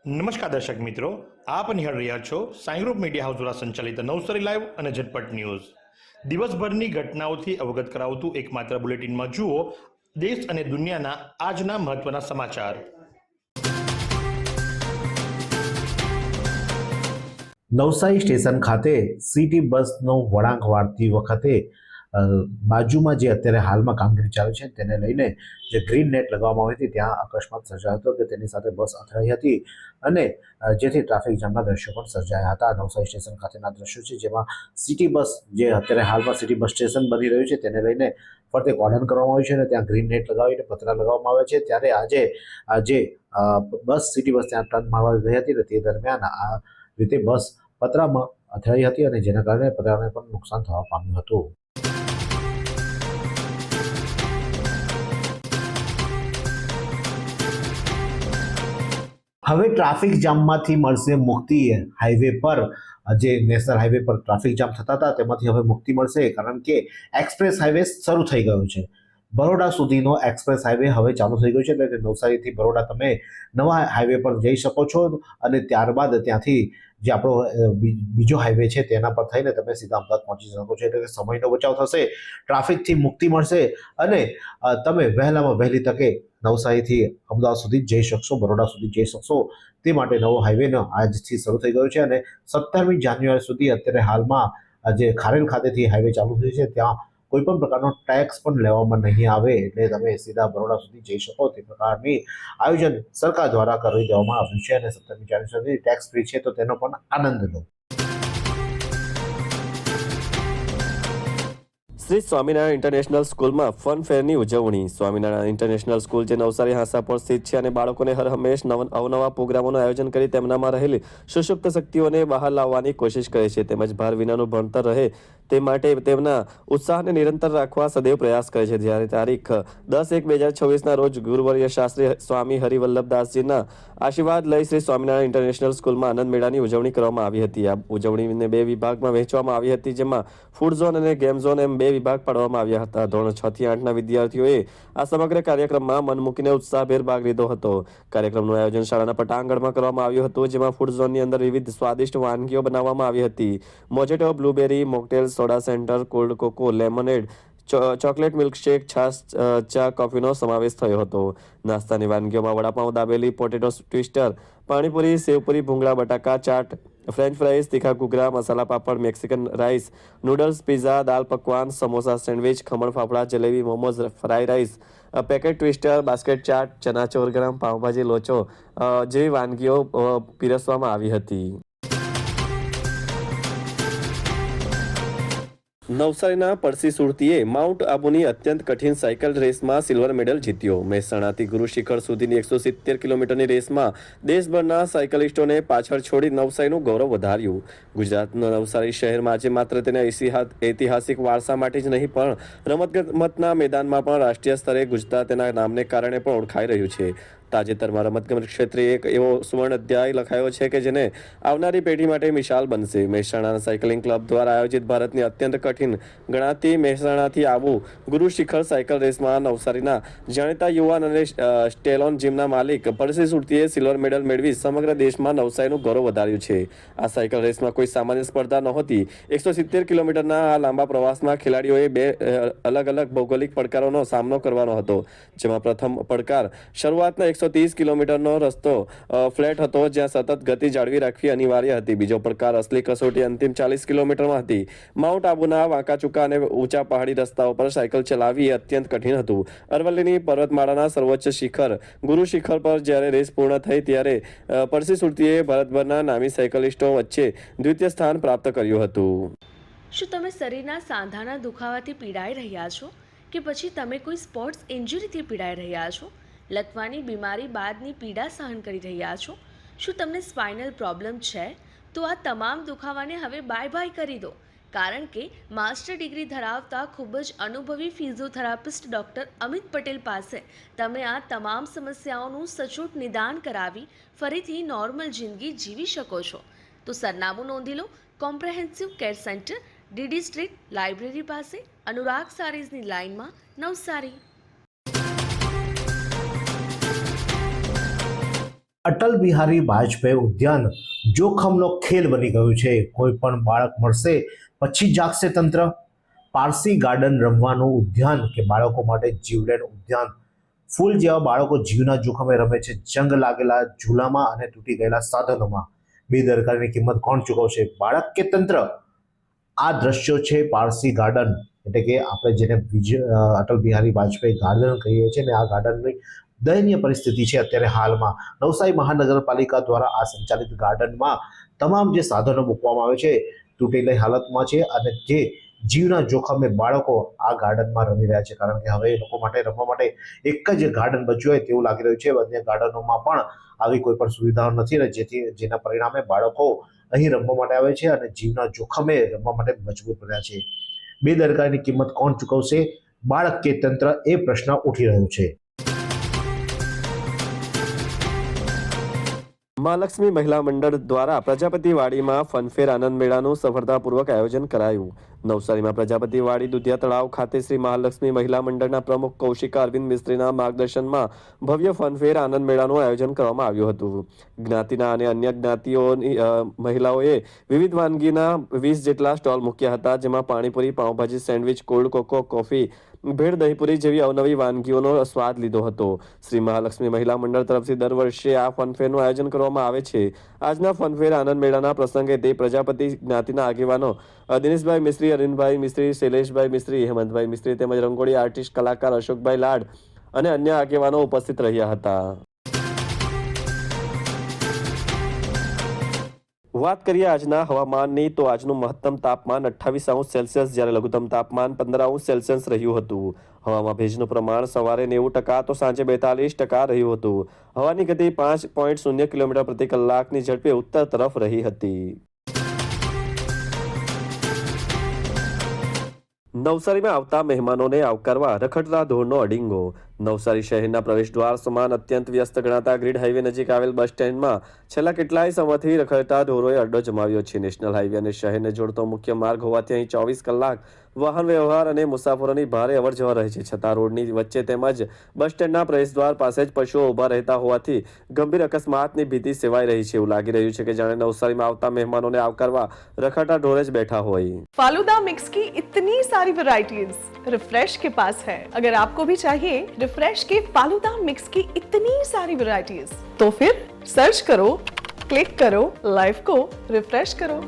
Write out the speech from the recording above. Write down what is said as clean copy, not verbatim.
નમસ્કાર દર્શક મિત્રો, આપ નિહાળ રહ્યા છો સાઈ ગ્રુપ મીડિયા હાઉસ દ્વારા સંચાલિત નવસારી લાઈવ અને ઝટપટ ન્યૂઝ. દિવસભરની ઘટનાઓથી અવગત કરાવતું એકમાત્ર બુલેટિનમાં જુઓ દેશ અને દુનિયાના આજના મહત્વના સમાચાર. નવસારી સ્ટેશન ખાતે સિટી બસનો વળાંક વાળતી વખતે બાજુમાં જે અત્યારે હાલમાં કામગીરી ચાલુ છે તેને લઈને જે ગ્રીન નેટ લગાવવામાં આવી હતી ત્યાં અકસ્માત સર્જાયો હતો કે તેની સાથે બસ અથડાઈ હતી અને જેથી ટ્રાફિક જામના દ્રશ્યો પણ સર્જાયા હતા. નવસારી સ્ટેશન ખાતેના દ્રશ્યો છે જેમાં સિટી બસ જે અત્યારે હાલમાં સિટી બસ સ્ટેશન બની રહ્યું છે તેને લઈને ફરતે કોર્ડન કરવામાં આવ્યું છે અને ત્યાં ગ્રીન નેટ લગાવીને પતરા લગાવવામાં આવે છે. ત્યારે આજે બસ સિટી બસ ત્યાં ટર્ન મારવા ગઈ હતી અને તે દરમિયાન આ રીતે બસ પતરામાં અથડાઈ હતી અને જેના કારણે પતરાને પણ નુકસાન થવા પામ્યું હતું. હવે ટ્રાફિક જામમાંથી મળશે મુક્તિ. હાઈવે પર જે નેશનલ હાઈવે પર ટ્રાફિક જામ થતા હતા તેમાંથી હવે મુક્તિ મળશે, કારણ કે એક્સપ્રેસ હાઈવે શરૂ થઈ ગયો છે. બરોડા સુધીનો એક્સપ્રેસ હાઈવે હવે ચાલુ થઈ ગયો છે, એટલે કે નવસારીથી બરોડા તમે નવા હાઈવે પર જઈ શકો છો અને ત્યારબાદ ત્યાંથી જે આપણો બીજો હાઈવે છે તેના પર થઈને તમે સીધા અમદાવાદ પહોંચી શકો છો. એટલે કે સમયનો બચાવ થશે, ટ્રાફિકથી મુક્તિ મળશે અને તમે વહેલામાં વહેલી તકે નવસારીથી અમદાવાદ સુધી જઈ શકશો, બરોડા સુધી જઈ શકશો. તે માટે નવો હાઈવેનો આજથી શરૂ થઈ ગયો છે અને 17મી જાન્યુઆરી સુધી અત્યારે હાલમાં જે ખારેલ ખાતેથી હાઈવે ચાલુ થયું છે ત્યાં કોઈ પણ પ્રકારનો ટેક્સ પણ લેવામાં નહીં આવે, એટલે તમે સીધા બરોડા સુધી જઈ શકો તે પ્રકારની આયોજન સરકાર દ્વારા કરી દેવામાં આવ્યું છે અને 17મી જાન્યુઆરી સુધી ટેક્સ ફ્રી છે તો તેનો પણ આનંદ લો. શ્રી સ્વામિનારાયણ ઇન્ટરનેશનલ સ્કૂલમાં ફન ફેરની ઉજવણી. સ્વામિનારાયણ ઇન્ટરનેશનલ સ્કૂલ જે નવસારી હાંસાપોર સ્થિત છે અને બાળકોને હર હંમેશ અવનવા પ્રોગ્રામોનું આયોજન કરી તેમનામાં રહેલી સુષુપ્ત શક્તિઓને બહાર લાવવાની કોશિશ કરે છે, તેમજ ભાર વિનાનું ભણતર રહે તે માટે તેમના ઉત્સાહને નિરંતર રાખવા સદૈવ પ્રયાસ કરે છે. જ્યારે તારીખ 10/1/2026ના રોજ ગુરુવર્ય શાસ્ત્રી સ્વામી હરિવલ્લભદાસજીના આશીર્વાદ લઈ શ્રી સ્વામિનારાયણ ઇન્ટરનેશનલ સ્કૂલમાં આનંદ મેળાની ઉજવણી કરવામાં આવી હતી. આ ઉજવણીને 2 વિભાગમાં વહેંચવામાં આવી હતી, જેમાં ફૂડ ઝોન અને ગેમ ઝોન એમ 2 વિભાગ પાડવામાં આવ્યા હતા. ધોરણ 6 થી 8ના વિદ્યાર્થીઓએ આ સમગ્ર કાર્યક્રમમાં મન મૂકીને ઉત્સાહભેર ભાગ લીધો હતો. કાર્યક્રમનું આયોજન શાળાના પટાંગણમાં કરવામાં આવ્યું હતું, જેમાં ફૂડ ઝોનની અંદર વિવિધ સ્વાદિષ્ટ વાનગીઓ બનાવવામાં આવી હતી. Mojito, blueberry, mocktails, soda centre, cold cocoa, lemonade, chocolate milkshake, છાશ, ચા, કોફીનો સમાવેશ થયો હતો. નાસ્તાની વાનગીઓમાં વડાપાઉં, દાબેલી, પોટેટો ટ્વિસ્ટર, પાણીપુરી, સેવપુરી, ભૂંગળા બટાકા ચાટ, ફ્રેન્ચ ફ્રાઈઝ, તીખા ઘૂઘરા, masala papad, Mexican rice, noodles, pizza, દાલ પકવાન, સમોસા, સેન્ડવિચ, ખમણ ફાફડા, jalebi, momos, fry rice, packet twister, basket chaat, ચના ચોરગ્રામ, પાઉંભાજી, લોચો જેવી વાનગીઓ પીરસવામાં આવી હતી. નવસારીના પરસી સુરતીએ માઉન્ટ આબુની અત્યંત કઠિન સાયકલ રેસમાં સિલ્વર મેડલ જીત્યો. મહેસાણાથી ગુરુ શિખર સુધીની 170 કિલોમીટરની રેસમાં દેશભરના સાયકલિસ્ટોને પાછળ છોડી નવસારીનું ગૌરવ વધાર્યું. ગુજરાતના નવસારી શહેરમાં આજે માત્ર તેના ઐતિહાસિક વારસા માટે જ નહીં પણ રમતગમતના મેદાનમાં પણ રાષ્ટ્રીય સ્તરે ગુંજતા તેના નામને કારણે પણ ઓળખાઈ રહ્યું છે. તાજેતરમાં રમતગમત ક્ષેત્રે એક એવો સુવર્ણ અધ્યાય લખાયો છે કે જેને આવનારી પેઢી માટે મિસાલ બનશે. મહેસાણા સાયકલિંગ ક્લબ દ્વારા આયોજિત ભારતની અત્યંત કઠિન ગણાતી મહેસાણાથી આબુ ગુરુ શિખર સાયકલ રેસમાં નવસારીના જાણીતા યુવાન અને સ્ટેલોન જીમના માલિક પરસી સુરતીએ સિલ્વર મેડલ મેળવી સમગ્ર દેશમાં નવસારીનું ગૌરવ વધાર્યું છે. આ સાયકલ રેસમાં કોઈ સામાન્ય સ્પર્ધા નહોતી. 170 કિલોમીટરના આ લાંબા પ્રવાસમાં ખેલાડીઓએ 2 અલગ અલગ ભૌગોલિક પડકારોનો સામનો કરવાનો હતો, જેમાં પ્રથમ પડકાર શરૂઆતના 130 કિલોમીટરનો રસ્તો ફ્લેટ હતો, જ્યાં સતત ગતિ જાળવી રાખવી અનિવાર્ય હતી. બીજો પડકાર અસલી કસોટી અંતિમ 40 કિલોમીટરમાં હતી. માઉન્ટ આબુના વાંકા ચૂકા અને ઊંચા પહાડી રસ્તાઓ પર સાયકલ ચલાવવી એ અત્યંત કઠિન હતું. અરવલ્લીની પર્વતમાળાના સર્વોચ્ચ શિખર ગુરુ શિખર પર જ્યારે રેસ પૂર્ણ થઈ ત્યારે પરસી સુરતીએ ભારતભરના નામી સાયકલિસ્ટો વચ્ચે દ્વિતીય સ્થાન પ્રાપ્ત કર્યું હતું. શું તમે શરીરના સાંધાના દુખાવાથી પીડાઈ રહ્યા છો કે પછી તમે કોઈ સ્પોર્ટ્સ ઇન્જરીથી પીડાઈ રહ્યા છો? લકવાની બીમારી બાદની પીડા સહન કરી રહ્યા છો? શું તમને સ્પાઇનલ પ્રોબ્લેમ છે? તો આ તમામ દુખાવાને હવે બાય કરી દો, કારણ કે માસ્ટર ડિગ્રી ધરાવતા ખૂબ જ અનુભવી ફિઝિયોથેરાપિસ્ટ ડૉક્ટર અમિત પટેલ પાસે તમે આ તમામ સમસ્યાઓનું સચોટ નિદાન કરાવી ફરીથી નોર્મલ જિંદગી જીવી શકો છો. તો સરનામું નોંધી લો. Comprehensive care centre, DD street, library પાસે, અનુરાગ સારીઝની લાઇનમાં, નવસારી. અટલ બિહારી વાજપેયી ઉદ્યાન જોખમનો ખેલ બની ગયું છે. કોઈ પણ બાળક મળશે પછી જાગશે તંત્ર. પારસી ગાર્ડન રમવાનું ઉદ્યાન કે બાળકો માટે જીવલેણ ઉદ્યાન. ફૂલ જેવા બાળકો જીવના જોખમે રમે છે જંગ લાગેલા ઝૂલામાં અને તૂટી ગયેલા સાધનોમાં. બેદરકારીની કિંમત કોણ ચૂકવશે, બાળક કે તંત્ર? આ દ્રશ્યો છે પારસી ગાર્ડન, એટલે કે આપણે જેને અટલ બિહારી વાજપેયી ગાર્ડન કહીએ છીએ ને, આ ગાર્ડનની દયનીય પરિસ્થિતિ છે અત્યારે હાલમાં. નવસારી મહાનગરપાલિકા દ્વારા આ સંચાલિત ગાર્ડનમાં તમામ જે સાધનો મૂકવામાં આવે છે તૂટેલી હાલતમાં છે અને જે જીવના જોખમે બાળકો આ ગાર્ડનમાં રમી રહ્યા છે, કારણ કે હવે એ લોકો માટે રમવા માટે એક જ ગાર્ડન બચ્યું હોય તેવું લાગી રહ્યું છે. અન્ય ગાર્ડનોમાં પણ આવી કોઈ પણ સુવિધાઓ નથી ને જેના પરિણામે બાળકો અહીં રમવા માટે આવે છે અને જીવના જોખમે રમવા માટે મજબૂર બન્યા છે. બેદરકારીની કિંમત કોણ ચૂકવશે, બાળક કે તંત્ર? એ પ્રશ્ન ઉઠી રહ્યો છે. મહાલક્ષ્મી મહિલા મંડળ દ્વારા પ્રજાપતિવાડીમાં ફનફેર આનંદ મેળાનું સફળતાપૂર્વક આયોજન કરાયું. નવસારીમાં પ્રજાપતિવાડી દુધિયા તળાવ ખાતે શ્રી મહાલક્ષ્મી મહિલા મંડળના પ્રમુખ કૌશિકા અરવિંદ મિસ્ત્રીના માર્ગદર્શનમાં ભવ્ય ફનફેર આનંદ મેળાનું આયોજન કરવામાં આવ્યું હતું. જ્ઞાતિના અને અન્ય જ્ઞાતિઓની મહિલાઓએ વિવિધ વાનગીના 20 જેટલા સ્ટોલ મૂક્યા હતા, જેમાં panipuri, pav bhaji, sandwich, cold cocoa, coffee, bhel, dahipuri જેવી અવનવી વાનગીઓનો સ્વાદ લીધો હતો. શ્રી મહાલક્ષ્મી મહિલા મંડળ તરફથી દર વર્ષે આ ફનફેરનું આયોજન કરવામાં આવે છે. આજના ફનફેર આનંદ મેળાના પ્રસંગે તે પ્રજાપતિ જ્ઞાતિના આગેવાનો દિનેશભાઈ મિસ્ત્રી, અરવિંદભાઈ મિસ્ત્રી, શૈલેષભાઈ મિસ્ત્રી, હેમંતભાઈ મિસ્ત્રી તેમજ રંગોળી આર્ટિસ્ટ કલાકાર અશોકભાઈ લાડ અને અન્ય આગેવાનો ઉપસ્થિત રહ્યા હતા. વાત કરીએ આજના હવામાનની, તો આજનું મહત્તમ તાપમાન 28°C જ્યારે લઘુત્તમ તાપમાન 15°C રહ્યું હતું. હવામાં ભેજનું પ્રમાણ સવારે 90% તો સાંજે 42% રહ્યું હતું. હવાની ગતિ 5.0 કિલોમીટર પ્રતિ કલાકની ઝડપે ઉત્તર તરફ રહી હતી. નવસારીમાં આવતા મહેમાનોને આવકારવા રખડતા ઢોરનો અડીંગો. નવસારી શહેરના પ્રવેશદ્વાર સમાન અત્યંત વ્યસ્ત ગણાતા ગ્રીડ હાઈવે નજીક આવેલ બસ સ્ટેન્ડમાં છેલ્લા કેટલાય સમયથી રખડતા ઢોરોએ અડ્ડો જમાવ્યો છે. નેશનલ હાઈવે અને શહેરને જોડતો મુખ્ય માર્ગ હોવાથી અહીં 24 કલાક વાહન વ્યવહાર અને મુસાફરોની ભારે અવરજવર રહે છે. છતાં રોડની વચ્ચે તેમજ બસ સ્ટેન્ડના પ્રવેશદ્વાર પાસે જ પશુઓ ઊભા રહેતા હોવાથી ગંભીર અકસ્માતની ભીતિ સેવાઈ રહી છે. એવું લાગી રહ્યું છે કે જાણે નવસારીમાં આવતા મહેમાનોને આવકારવા રખડતા ઢોરે જ બેઠા હોય. फालूदा मिक्स की इतनी सारी वैरायटीज रिफ्रेश के पास है. अगर आपको भी चाहिए रिफ्रेश के फालूदा मिक्स की इतनी सारी वैरायटीज, तो फिर सर्च करो, क्लिक करो, लाइफ को रिफ्रेश करो.